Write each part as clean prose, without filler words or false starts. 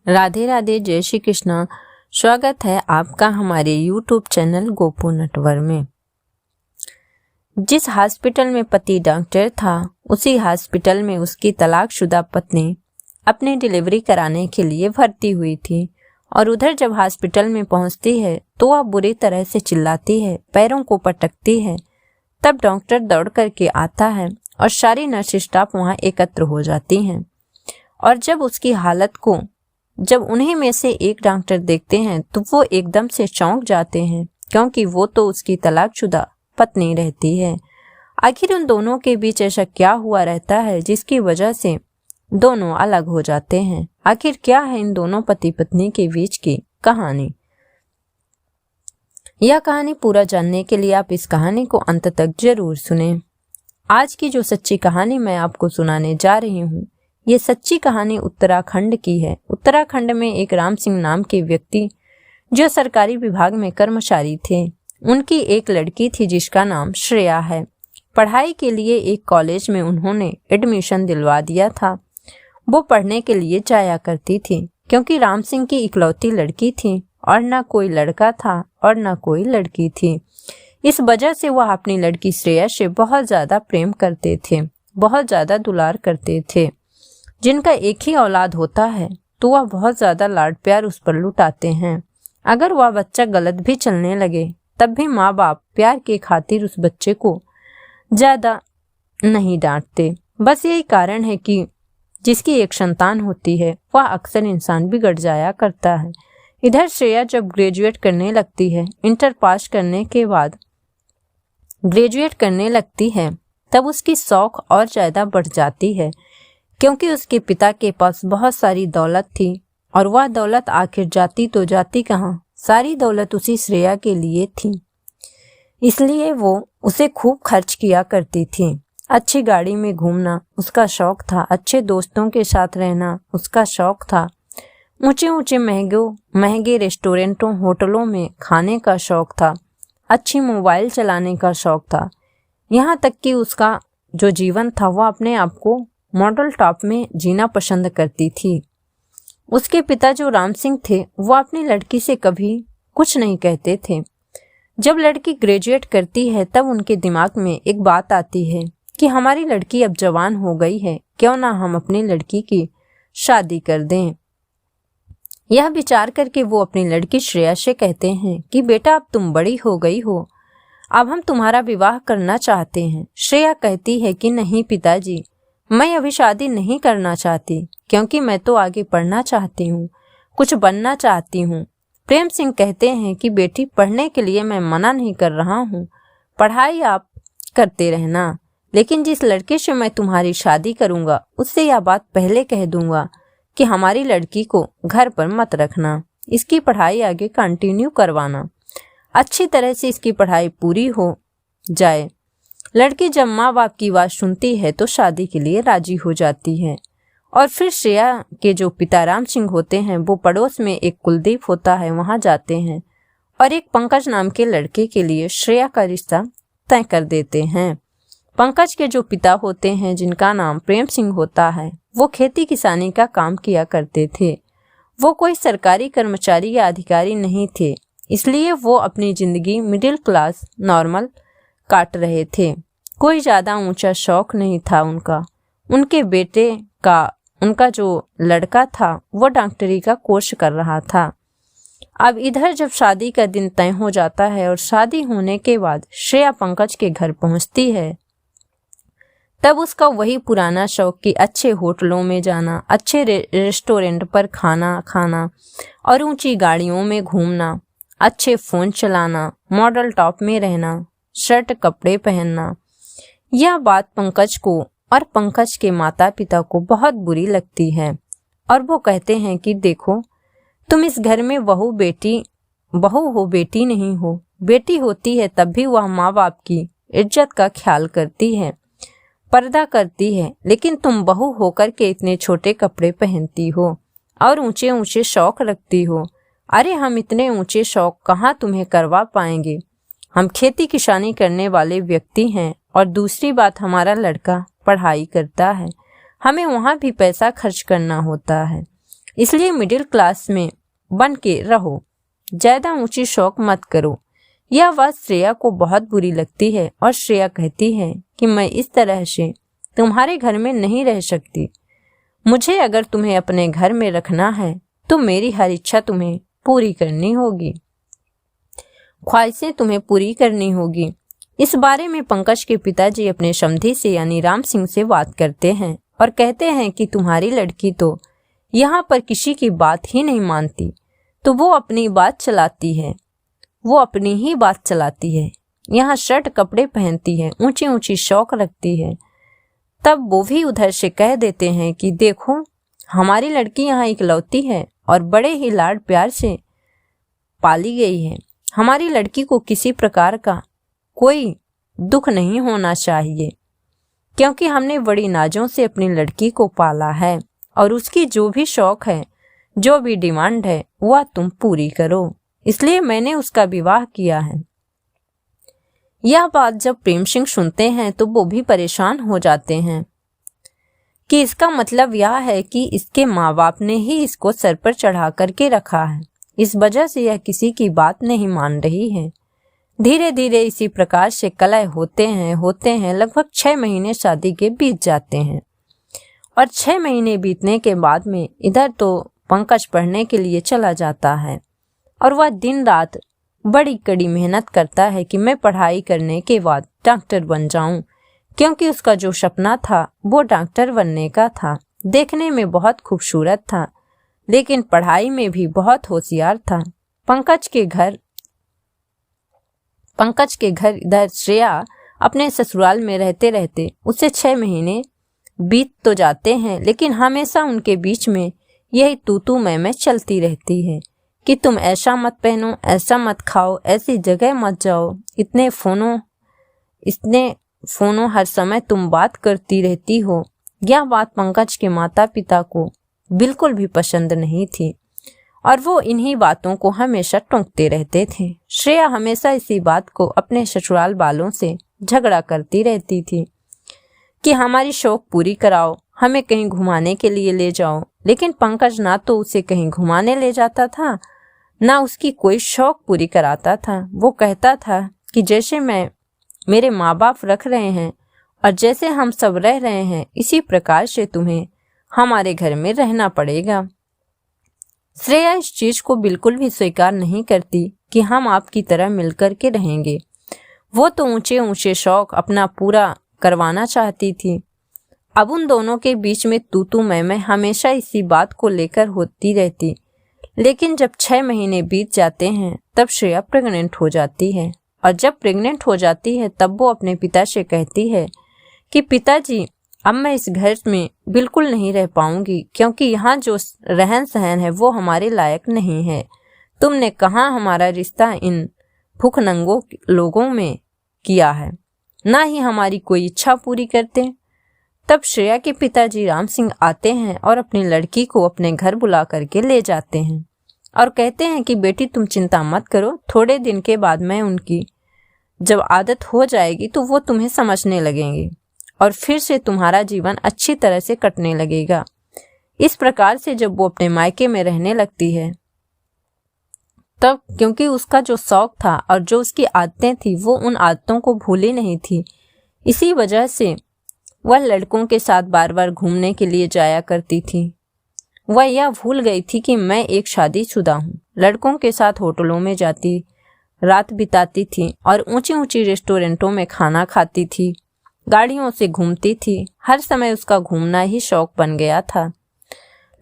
राधे राधे, जय श्री कृष्णा। स्वागत है आपका हमारे YouTube चैनल गोपू नटवर में। जिस हॉस्पिटल में पति डॉक्टर था, उसी हॉस्पिटल में उसकी तलाकशुदा पत्नी अपनी डिलीवरी कराने के लिए भर्ती हुई थी। और उधर जब हॉस्पिटल में पहुंचती है तो वह बुरी तरह से चिल्लाती है, पैरों को पटकती है। तब डॉक्टर दौड़ करके आता है और सारी नर्स स्टाफ वहां एकत्र हो जाती हैं। और जब उन्हीं में से एक डॉक्टर देखते हैं तो वो एकदम से चौंक जाते हैं, क्योंकि वो तो उसकी तलाकशुदा पत्नी रहती है। आखिर उन दोनों के बीच ऐसा क्या हुआ रहता है जिसकी वजह से दोनों अलग हो जाते हैं? आखिर क्या है इन दोनों पति पत्नी के बीच की कहानी? यह कहानी पूरा जानने के लिए आप इस कहानी को अंत तक जरूर सुनें। आज की जो सच्ची कहानी मैं आपको सुनाने जा रही हूँ, ये सच्ची कहानी उत्तराखंड की है। उत्तराखंड में एक राम सिंह नाम के व्यक्ति जो सरकारी विभाग में कर्मचारी थे, उनकी एक लड़की थी जिसका नाम श्रेया है। पढ़ाई के लिए एक कॉलेज में उन्होंने एडमिशन दिलवा दिया था। वो पढ़ने के लिए जाया करती थी, क्योंकि राम सिंह की इकलौती लड़की थी और ना कोई लड़का था और ना कोई लड़की थी। इस वजह से वह अपनी लड़की श्रेया से बहुत ज्यादा प्रेम करते थे, बहुत ज्यादा दुलार करते थे। जिनका एक ही औलाद होता है तो वह बहुत ज्यादा लाड प्यार उस पर लुटाते हैं। अगर वह बच्चा गलत भी चलने लगे तब भी माँ बाप प्यार के खातिर उस बच्चे को ज्यादा नहीं डांटते। बस यही कारण है कि जिसकी एक संतान होती है वह अक्सर इंसान बिगड़ जाया करता है। इधर श्रेया जब ग्रेजुएट करने लगती है, इंटर पास करने के बाद ग्रेजुएट करने लगती है, तब उसकी शौक और ज्यादा बढ़ जाती है, क्योंकि उसके पिता के पास बहुत सारी दौलत थी। और वह दौलत आखिर जाती तो जाती कहाँ, सारी दौलत उसी श्रेया के लिए थी। इसलिए वो उसे खूब खर्च किया करती थी। अच्छी गाड़ी में घूमना उसका शौक था, अच्छे दोस्तों के साथ रहना उसका शौक था, ऊंचे ऊंचे महंगे रेस्टोरेंटों होटलों में खाने का शौक था, अच्छी मोबाइल चलाने का शौक था। यहाँ तक कि उसका जो जीवन था वह अपने आप को मॉडल टॉप में जीना पसंद करती थी। उसके पिता जो राम सिंह थे वो अपनी लड़की से कभी कुछ नहीं कहते थे। जब लड़की ग्रेजुएट करती है तब उनके दिमाग में एक बात आती है कि हमारी लड़की अब जवान हो गई है, क्यों ना हम अपनी लड़की की शादी कर दें। यह विचार करके वो अपनी लड़की श्रेया से कहते हैं कि बेटा अब तुम बड़ी हो गई हो, अब हम तुम्हारा विवाह करना चाहते हैं। श्रेया कहती है कि नहीं पिताजी, मैं अभी शादी नहीं करना चाहती, क्योंकि मैं तो आगे पढ़ना चाहती हूँ, कुछ बनना चाहती हूँ। प्रेम सिंह कहते हैं कि बेटी पढ़ने के लिए मैं मना नहीं कर रहा हूँ, पढ़ाई आप करते रहना, लेकिन जिस लड़के से मैं तुम्हारी शादी करूँगा उससे यह बात पहले कह दूंगा कि हमारी लड़की को घर पर मत रखना, इसकी पढ़ाई आगे कंटिन्यू करवाना, अच्छी तरह से इसकी पढ़ाई पूरी हो जाए। लड़की जब माँ बाप की बात सुनती है तो शादी के लिए राजी हो जाती है। और फिर श्रेया के जो पिता राम सिंह होते हैं वो पड़ोस में एक कुलदीप होता है, वहां जाते हैं और एक पंकज नाम के लड़के के लिए श्रेया का रिश्ता तय कर देते हैं। पंकज के जो पिता होते हैं, जिनका नाम प्रेम सिंह होता है, वो खेती किसानी का काम किया करते थे। वो कोई सरकारी कर्मचारी या अधिकारी नहीं थे, इसलिए वो अपनी जिंदगी मिडिल क्लास नॉर्मल काट रहे थे। कोई ज्यादा ऊंचा शौक नहीं था उनका। उनका जो लड़का था वो डॉक्टरी का कोर्स कर रहा था। अब इधर जब शादी का दिन तय हो जाता है और शादी होने के बाद श्रेया पंकज के घर पहुंचती है, तब उसका वही पुराना शौक कि अच्छे होटलों में जाना, अच्छे रेस्टोरेंट पर खाना खाना और ऊंची गाड़ियों में घूमना, अच्छे फोन चलाना, मॉडल टॉप में रहना, शर्ट कपड़े पहनना। यह बात पंकज को और पंकज के माता पिता को बहुत बुरी लगती है और वो कहते हैं कि देखो, तुम इस घर में बहू हो, बेटी नहीं हो। बेटी होती है तब भी वह माँ बाप की इज्जत का ख्याल करती है, पर्दा करती है, लेकिन तुम बहू होकर के इतने छोटे कपड़े पहनती हो और ऊंचे ऊंचे शौक रखती हो। अरे हम इतने ऊंचे शौक कहाँ तुम्हें करवा पाएंगे, हम खेती किसानी करने वाले व्यक्ति हैं और दूसरी बात हमारा लड़का पढ़ाई करता है, हमें वहाँ भी पैसा खर्च करना होता है। इसलिए मिडिल क्लास में बन के रहो, ज्यादा ऊंची शौक मत करो। यह बात श्रेया को बहुत बुरी लगती है और श्रेया कहती है कि मैं इस तरह से तुम्हारे घर में नहीं रह सकती। मुझे अगर तुम्हें अपने घर में रखना है तो मेरी हर इच्छा तुम्हें पूरी करनी होगी, ख्वाहिशें तुम्हें पूरी करनी होगी। इस बारे में पंकज के पिताजी अपने समधी से यानी राम सिंह से बात करते हैं और कहते हैं कि तुम्हारी लड़की तो यहाँ पर किसी की बात ही नहीं मानती, तो वो अपनी बात चलाती है, वो अपनी ही बात चलाती है। यहाँ शर्ट कपड़े पहनती है, ऊंची ऊंची शौक रखती है। तब वो भी उधर से कह देते हैं कि देखो हमारी लड़की यहाँ इकलौती है और बड़े ही लाड प्यार से पाली गई है। हमारी लड़की को किसी प्रकार का कोई दुख नहीं होना चाहिए, क्योंकि हमने बड़ी नाजों से अपनी लड़की को पाला है और उसकी जो भी शौक है, जो भी डिमांड है, वह तुम पूरी करो, इसलिए मैंने उसका विवाह किया है। यह बात जब प्रेम सिंह सुनते हैं तो वो भी परेशान हो जाते हैं कि इसका मतलब यह है कि इसके माँ बाप ने ही इसको सर पर चढ़ा करके रखा है, इस वजह से यह किसी की बात नहीं मान रही है। धीरे धीरे इसी प्रकार से कलह होते हैं। लगभग 6 महीने शादी के बीत जाते हैं और 6 महीने बीतने के बाद में इधर तो पंकज पढ़ने के लिए चला जाता है और वह दिन रात बड़ी कड़ी मेहनत करता है कि मैं पढ़ाई करने के बाद डॉक्टर बन जाऊं, क्योंकि उसका जो सपना था वो डॉक्टर बनने का था। देखने में बहुत खूबसूरत था, लेकिन पढ़ाई में भी बहुत होशियार था। पंकज के घर इधर श्रेया अपने ससुराल में रहते रहते उसे 6 महीने बीत तो जाते हैं, लेकिन हमेशा उनके बीच में यही तू मैं चलती रहती है कि तुम ऐसा मत पहनो, ऐसा मत खाओ, ऐसी जगह मत जाओ, इतने फोनों हर समय तुम बात करती रहती हो। यह बात पंकज के माता पिता को बिल्कुल भी पसंद नहीं थी और वो इन्हीं बातों को हमेशा टोकते रहते थे। श्रेया हमेशा इसी बात को अपने ससुराल वालों से झगड़ा करती रहती थी कि हमारी शौक पूरी कराओ, हमें कहीं घुमाने के लिए ले जाओ, लेकिन पंकज ना तो उसे कहीं घुमाने ले जाता था, ना उसकी कोई शौक पूरी कराता था। वो कहता था कि जैसे मेरे माँ बाप रख रहे हैं और जैसे हम सब रह रहे हैं, इसी प्रकार से तुम्हें हमारे घर में रहना पड़ेगा। श्रेया इस चीज को बिल्कुल भी स्वीकार नहीं करती कि हम आपकी तरह मिलकर के रहेंगे। वो तो ऊंचे ऊंचे शौक अपना पूरा करवाना चाहती थी। अब उन दोनों के बीच में तू मैं हमेशा इसी बात को लेकर होती रहती। लेकिन जब 6 महीने बीत जाते हैं तब श्रेया प्रेग्नेंट हो जाती है और जब प्रेग्नेंट हो जाती है तब वो अपने पिता से कहती है कि पिताजी, अब मैं इस घर में बिल्कुल नहीं रह पाऊंगी, क्योंकि यहाँ जो रहन सहन है वो हमारे लायक नहीं है। तुमने कहाँ हमारा रिश्ता इन भूखनंगों लोगों में किया है, ना ही हमारी कोई इच्छा पूरी करते। तब श्रेया के पिताजी राम सिंह आते हैं और अपनी लड़की को अपने घर बुला करके ले जाते हैं और कहते हैं कि बेटी तुम चिंता मत करो, थोड़े दिन के बाद मैं उनकी जब आदत हो जाएगी तो वो तुम्हें समझने लगेंगे और फिर से तुम्हारा जीवन अच्छी तरह से कटने लगेगा। इस प्रकार से जब वो अपने मायके में रहने लगती है तब क्योंकि उसका जो शौक था और जो उसकी आदतें थी वो उन आदतों को भूली नहीं थी, इसी वजह से वह लड़कों के साथ बार बार घूमने के लिए जाया करती थी। वह यह भूल गई थी कि मैं एक शादीशुदा हूँ। लड़कों के साथ होटलों में जाती, रात बिताती थी और ऊंची ऊंची रेस्टोरेंटों में खाना खाती थी, गाड़ियों से घूमती थी। हर समय उसका घूमना ही शौक बन गया था।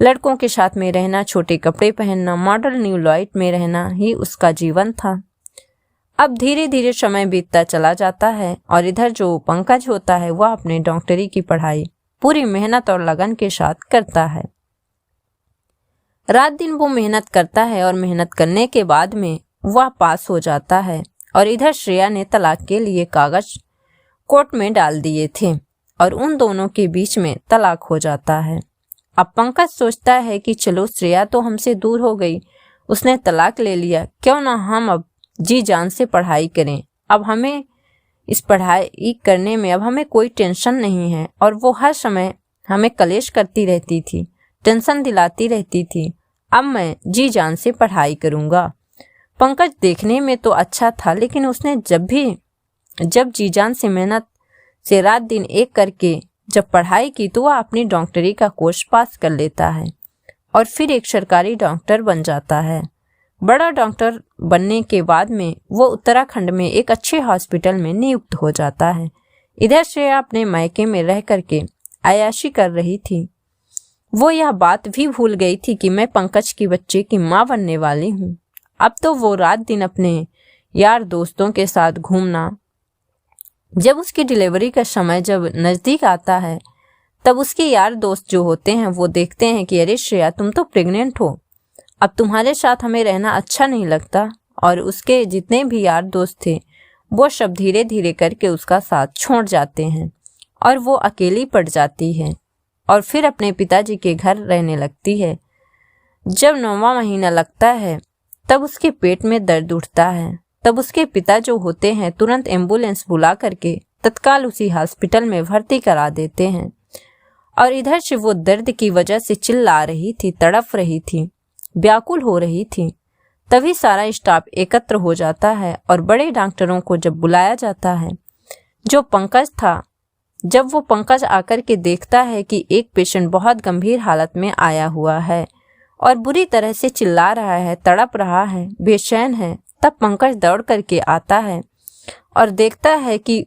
लड़कों के साथ में रहना, छोटे कपड़े पहनना, मॉडल न्यू लाइट में रहना ही उसका जीवन था। अब धीरे धीरे समय बीतता चला जाता है और इधर जो पंकज होता है वह अपने डॉक्टरी की पढ़ाई पूरी मेहनत और लगन के साथ करता है। रात दिन वो मेहनत करता है और मेहनत करने के बाद में वह पास हो जाता है और इधर श्रेया ने तलाक के लिए कागज कोर्ट में डाल दिए थे और उन दोनों के बीच में तलाक हो जाता है। अब पंकज सोचता है कि चलो श्रेया तो हमसे दूर हो गई, उसने तलाक ले लिया, क्यों ना हम अब जी जान से पढ़ाई करें। अब हमें इस पढ़ाई करने में अब हमें कोई टेंशन नहीं है। और वो हर समय हमें कलेश करती रहती थी, टेंशन दिलाती रहती थी। अब मैं जी जान से पढ़ाई करूँगा। पंकज देखने में तो अच्छा था, लेकिन उसने जब जी जान से मेहनत से रात दिन एक करके जब पढ़ाई की तो वह अपनी डॉक्टरी का कोर्स पास कर लेता है और फिर एक सरकारी डॉक्टर बन जाता है। बड़ा डॉक्टर बनने के बाद में वो उत्तराखंड में एक अच्छे हॉस्पिटल में नियुक्त हो जाता है। इधर श्रेया अपने मायके में रह करके अय्याशी कर रही थी। वो यह बात भी भूल गई थी कि मैं पंकज की बच्चे की माँ बनने वाली हूँ। अब तो वो रात दिन अपने यार दोस्तों के साथ घूमना, जब उसकी डिलीवरी का समय जब नज़दीक आता है तब उसके यार दोस्त जो होते हैं वो देखते हैं कि अरे श्रेया तुम तो प्रेग्नेंट हो, अब तुम्हारे साथ हमें रहना अच्छा नहीं लगता। और उसके जितने भी यार दोस्त थे वो सब धीरे धीरे करके उसका साथ छोड़ जाते हैं और वो अकेली पड़ जाती है और फिर अपने पिताजी के घर रहने लगती है। जब 9वां महीना लगता है तब उसके पेट में दर्द उठता है। तब उसके पिता जो होते हैं तुरंत एम्बुलेंस बुला करके तत्काल उसी हॉस्पिटल में भर्ती करा देते हैं। और इधर से वो दर्द की वजह से चिल्ला रही थी, तड़प रही थी, व्याकुल हो रही थी। तभी सारा स्टाफ एकत्र हो जाता है और बड़े डॉक्टरों को जब बुलाया जाता है, जो पंकज था, जब वो पंकज आकर के देखता है कि एक पेशेंट बहुत गंभीर हालत में आया हुआ है और बुरी तरह से चिल्ला रहा है, तड़प रहा है, बेचैन है, तब पंकज दौड़ करके आता है और देखता है कि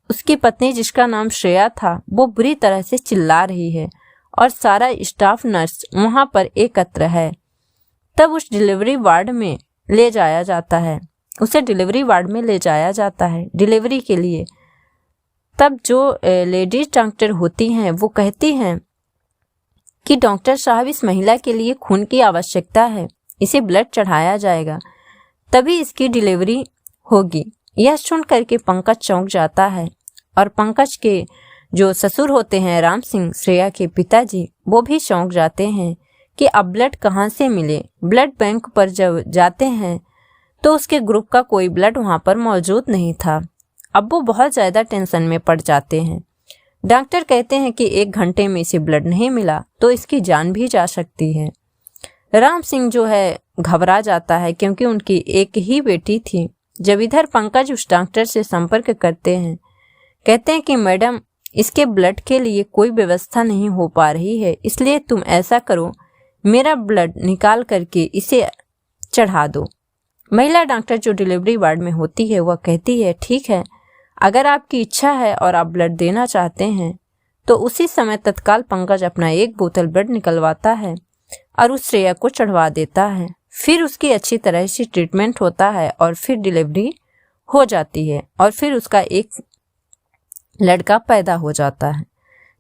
उसकी पत्नी जिसका नाम श्रेया था वो बुरी तरह से चिल्ला रही है और सारा स्टाफ नर्स वहाँ पर एकत्र है। तब उस डिलीवरी वार्ड में ले जाया जाता है, उसे डिलीवरी वार्ड में ले जाया जाता है डिलीवरी के लिए। तब जो लेडीज डॉक्टर होती हैं वो कहती हैं कि डॉक्टर साहब इस महिला के लिए खून की आवश्यकता है, इसे ब्लड चढ़ाया जाएगा तभी इसकी डिलीवरी होगी। यह सुन करके पंकज चौंक जाता है और पंकज के जो ससुर होते हैं राम सिंह, श्रेया के पिताजी, वो भी चौंक जाते हैं कि अब ब्लड कहाँ से मिले। ब्लड बैंक पर जब जाते हैं तो उसके ग्रुप का कोई ब्लड वहाँ पर मौजूद नहीं था। अब वो बहुत ज़्यादा टेंशन में पड़ जाते हैं। डॉक्टर कहते हैं कि 1 घंटे में इसे ब्लड नहीं मिला तो इसकी जान भी जा सकती है। राम सिंह जो है घबरा जाता है क्योंकि उनकी एक ही बेटी थी। जब इधर पंकज उस डॉक्टर से संपर्क करते हैं, कहते हैं कि मैडम इसके ब्लड के लिए कोई व्यवस्था नहीं हो पा रही है, इसलिए तुम ऐसा करो, मेरा ब्लड निकाल करके इसे चढ़ा दो। महिला डॉक्टर जो डिलीवरी वार्ड में होती है वह कहती है ठीक है, अगर आपकी इच्छा है और आप ब्लड देना चाहते हैं तो उसी समय तत्काल पंकज अपना 1 बोतल ब्लड निकलवाता है और उस श्रेया को चढ़वा देता है। फिर उसकी अच्छी तरह से ट्रीटमेंट होता है और फिर डिलीवरी हो जाती है और फिर उसका एक लड़का पैदा हो जाता है।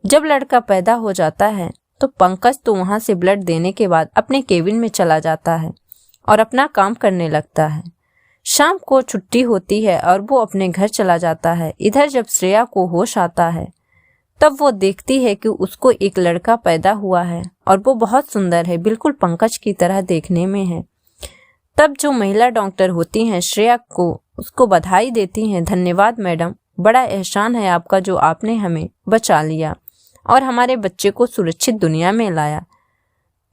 जब लड़का पैदा हो जाता है तो पंकज तो वहाँ से ब्लड देने के बाद अपने केबिन में चला जाता है और अपना काम करने लगता है। शाम को छुट्टी होती है और वो अपने घर चला जाता है। इधर जब श्रेया को होश आता है तब वो देखती है कि उसको एक लड़का पैदा हुआ है और वो बहुत सुंदर है, बिल्कुल पंकज की तरह देखने में है। तब जो महिला डॉक्टर होती हैं श्रेया को उसको बधाई देती हैं, धन्यवाद मैडम, बड़ा एहसान है आपका जो आपने हमें बचा लिया और हमारे बच्चे को सुरक्षित दुनिया में लाया।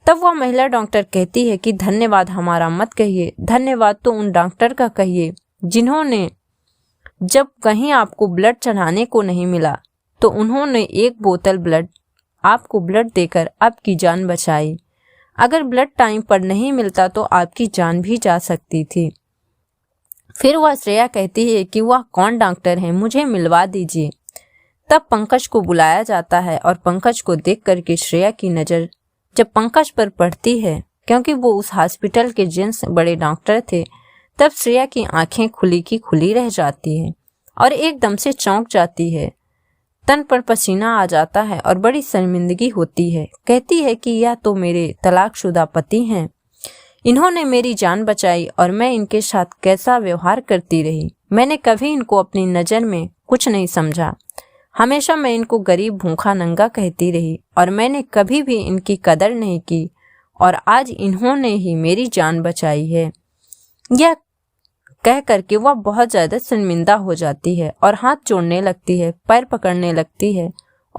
तब वह महिला डॉक्टर कहती है कि धन्यवाद हमारा मत कहिए, धन्यवाद तो उन डॉक्टर का कहिए जिन्होंने जब कहीं आपको ब्लड चढ़ाने को नहीं मिला तो उन्होंने 1 बोतल ब्लड आपको ब्लड देकर आपकी जान बचाई। अगर ब्लड टाइम पर नहीं मिलता तो आपकी जान भी जा सकती थी। फिर वह श्रेया कहती है कि वह कौन डॉक्टर है, मुझे मिलवा दीजिए। तब पंकज को बुलाया जाता है और पंकज को देख करके श्रेया की नज़र जब पंकज पर पड़ती है, क्योंकि वो उस हॉस्पिटल के जेंट्स बड़े डॉक्टर थे, तब श्रेया की आंखें खुली की खुली रह जाती है और एकदम से चौंक जाती है। तन पर पसीना आ जाता है और बड़ी शर्मिंदगी होती है। कहती है कि यह तो मेरे तलाकशुदा पति हैं, इन्होंने मेरी जान बचाई और मैं इनके साथ कैसा व्यवहार करती रही। मैंने कभी इनको अपनी नज़र में कुछ नहीं समझा, हमेशा मैं इनको गरीब भूखा नंगा कहती रही और मैंने कभी भी इनकी कदर नहीं की और आज इन्होंने ही मेरी जान बचाई है। यह कह करके वह बहुत ज़्यादा शर्मिंदा हो जाती है और हाथ जोड़ने लगती है, पैर पकड़ने लगती है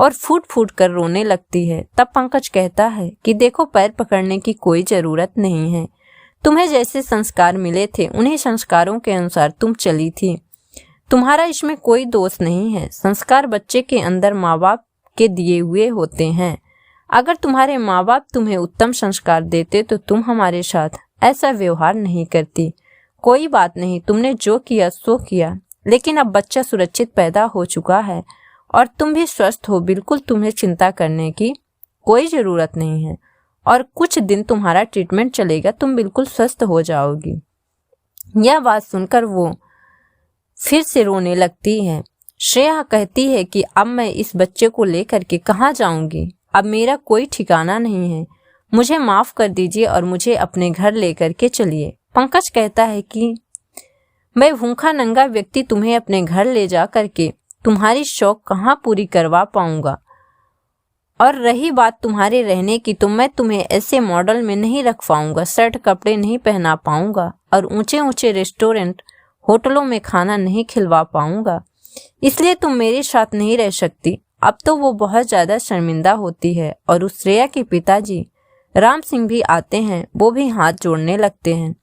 और फूट फूट कर रोने लगती है। तब पंकज कहता है कि देखो, पैर पकड़ने की कोई जरूरत नहीं है। तुम्हें जैसे संस्कार मिले थे उन्हीं संस्कारों के अनुसार तुम चली थी। तुम्हारा इसमें कोई दोष नहीं है। संस्कार बच्चे के अंदर माँ बाप के दिए हुए होते हैं। अगर तुम्हारे माँ बाप तुम्हें उत्तम संस्कार देते तो तुम हमारे साथ ऐसा व्यवहार नहीं करती। कोई बात नहीं, तुमने जो किया सो किया, लेकिन अब बच्चा सुरक्षित पैदा हो चुका है और तुम भी स्वस्थ हो। बिल्कुल तुम्हें चिंता करने की कोई ज़रूरत नहीं है और कुछ दिन तुम्हारा ट्रीटमेंट चलेगा, तुम बिल्कुल स्वस्थ हो जाओगी। यह बात सुनकर वो फिर से रोने लगती है। श्रेया कहती है कि अब मैं इस बच्चे को लेकर के कहाँ जाऊंगी? अब मेरा कोई ठिकाना नहीं है। मुझे माफ़ कर दीजिए और मुझे अपने घर लेकर के चलिए। पंकज कहता है कि मैं भूखा नंगा व्यक्ति तुम्हें अपने घर ले जा करके तुम्हारी शौक कहाँ पूरी करवा पाऊंगा? और रही बात तुम्हारे रहने की, तो मैं तुम्हें ऐसे मॉडल में नहीं रख पाऊंगा, शर्ट कपड़े नहीं पहना पाऊंगा और ऊंचे ऊंचे रेस्टोरेंट होटलों में खाना नहीं खिलवा पाऊंगा। इसलिए तुम मेरे साथ नहीं रह सकती। अब तो वो बहुत ज़्यादा शर्मिंदा होती है और उस श्रेया के पिताजी राम सिंह भी आते हैं। वो भी हाथ जोड़ने लगते हैं,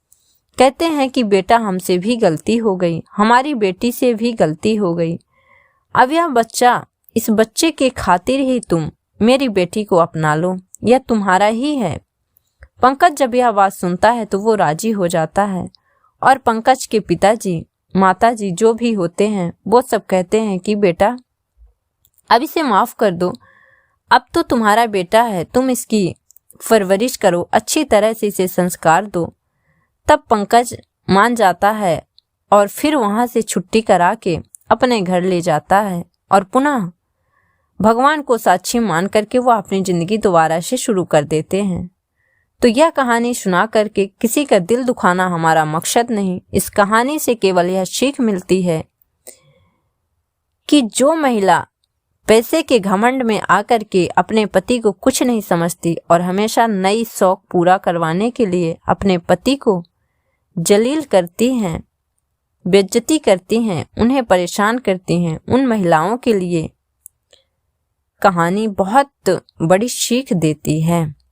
कहते हैं कि बेटा, हमसे भी गलती हो गई, हमारी बेटी से भी गलती हो गई। अब यह बच्चा, इस बच्चे के खातिर ही तुम मेरी बेटी को अपना लो, यह तुम्हारा ही है। पंकज जब यह बात सुनता है तो वो राजी हो जाता है और पंकज के पिताजी, माताजी जो भी होते हैं वो सब कहते हैं कि बेटा, अब इसे माफ़ कर दो। अब तो तुम्हारा बेटा है, तुम इसकी परवरिश करो, अच्छी तरह से इसे संस्कार दो। तब पंकज मान जाता है और फिर वहाँ से छुट्टी करा के अपने घर ले जाता है और पुनः भगवान को साक्षी मान करके वो अपनी ज़िंदगी दोबारा से शुरू कर देते हैं। तो यह कहानी सुना करके किसी का दिल दुखाना हमारा मकसद नहीं। इस कहानी से केवल यह सीख मिलती है कि जो महिला पैसे के घमंड में आकर के अपने पति को कुछ नहीं समझती और हमेशा नई शौक पूरा करवाने के लिए अपने पति को जलील करती हैं, बेइज्जती करती हैं, उन्हें परेशान करती हैं, उन महिलाओं के लिए कहानी बहुत बड़ी सीख देती है।